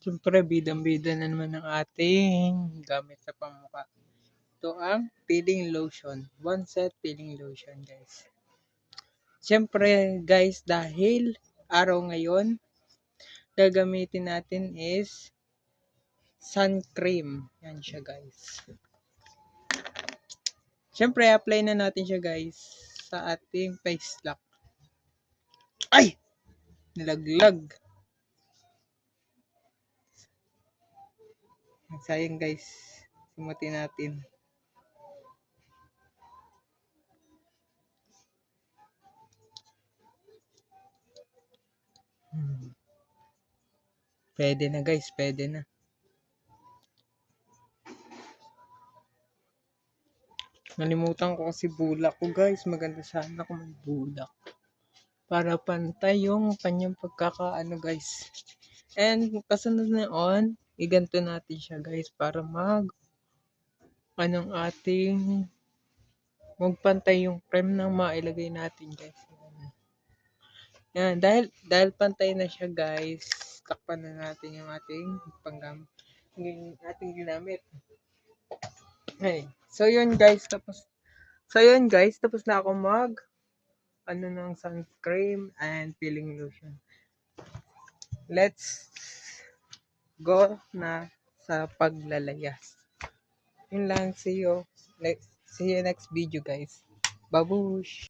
Siyempre, bidang-bida na naman ang ating gamit sa pamukha. Ito ang peeling lotion. One set peeling lotion, guys. Siyempre, guys, dahil araw ngayon, gagamitin natin is sun cream. Yan siya, guys. Siyempre, apply na natin siya, guys, sa ating face lock. Ay! Nilaglag. Sayang, guys. Simutin natin. Pwede na, guys. Pwede na. Nalimutan ko kasi bulak ko, guys. Maganda sana kung may bulak. Para pantay yung kanyang pagkakaano, guys. And kasunod na on, iganto natin siya, guys, para anong ating magpantay yung cream na mailagay natin, guys. Yan, dahil pantay na siya, guys, takpan na natin yung ating ating ginamit. Okay. So yun, guys, tapos na ako ng sunscreen and peeling lotion. Let's go na sa paglalayas. Yun lang, see you next video, guys. Babush!